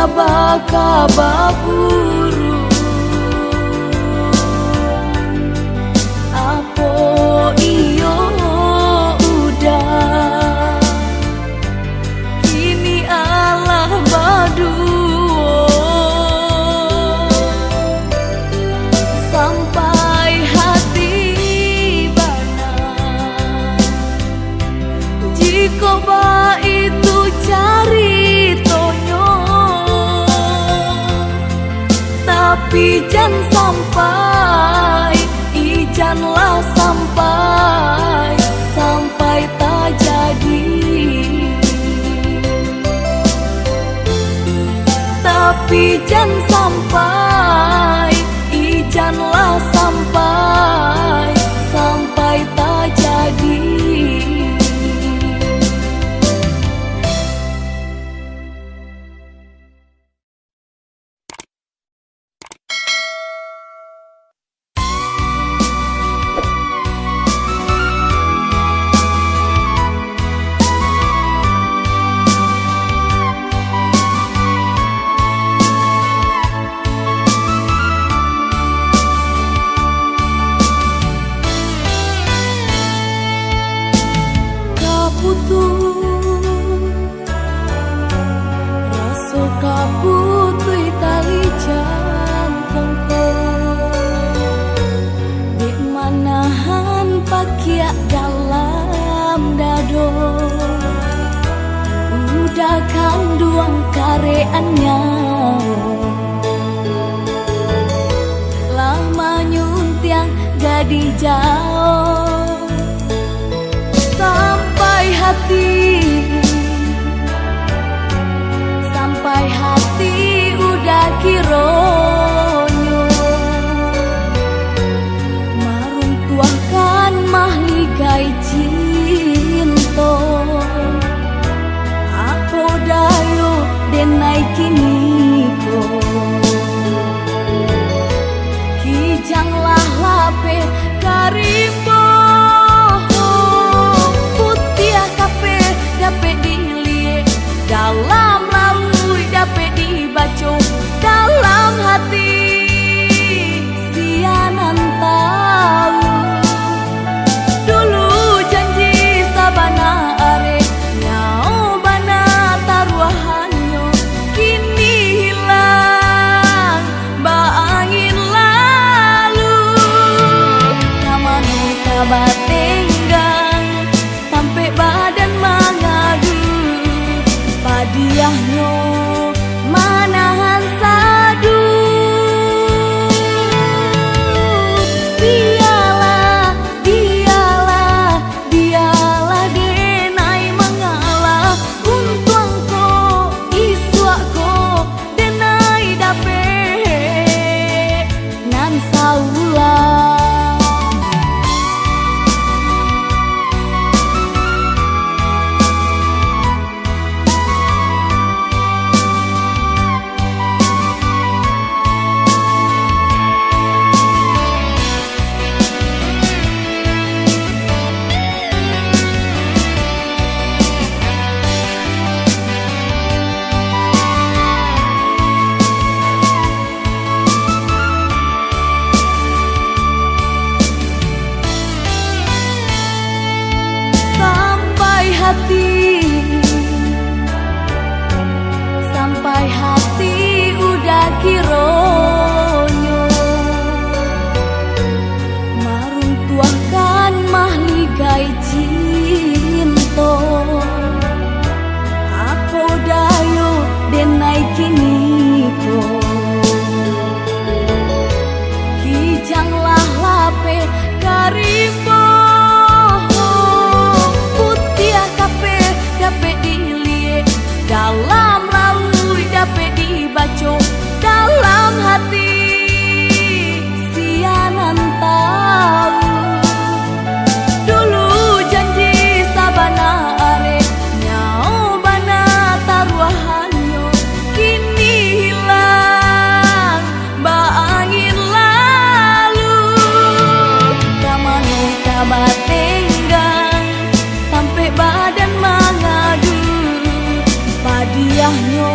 kaba burung apo iyo udah kini Allah baduo sampai hati bana jika ba itu cari tonyo tapi jangan sampai ijanlah sampai tak jadi tapi jangan sampai ijanlah sampai tak jadi. Kanduang kareannya lama nyuntiang gadi jauh sampai hati udah kironyo marung tuahkan mahligai cinta dayo denai kini ko kijanglah lape karimbo putih kape dape dilie dalam laui dape dibaco dalam hati sianan tahu dulu janji sabana are kini hilang baangin lalu namanu kabat tenggang sampai badan mengadu padiahnya manahan sadu dialah denai mengalah untuangku denai dape nan saula sampai hati udah kironyo marung tuahkan mahligai cinta aku dayo denai kini ko kijanglah lape karimbo putih kape dape dilie dalam laui dape dibaco dalam hati sianan tahu dulu janji sabana are nyau bana taruahanyo kini hilang baangin lalu kamanu kabat tenggang sampai badan mengadu padiahnya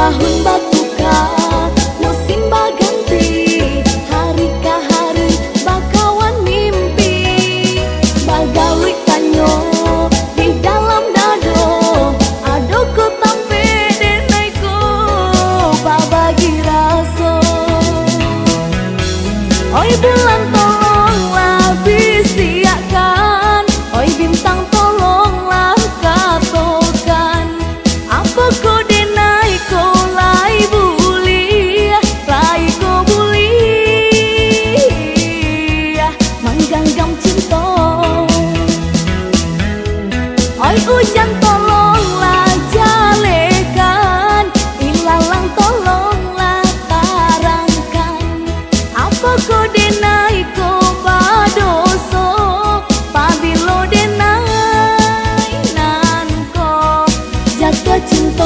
tahun batuka musim baganti hari ke hari bakawan mimpi bagawi tanyo di dalam dado ado ku tampe denaiku babagi raso oi bulan tolonglah bisiakan oi bintang tolonglah katokan apa ko denai ko lai buli ko buli mangganggam cinta oi hujan tolonglah jalekan ilalang tolonglah tarangkan apa ko denai ko badoso pabilo denai nan ko jatuh cinta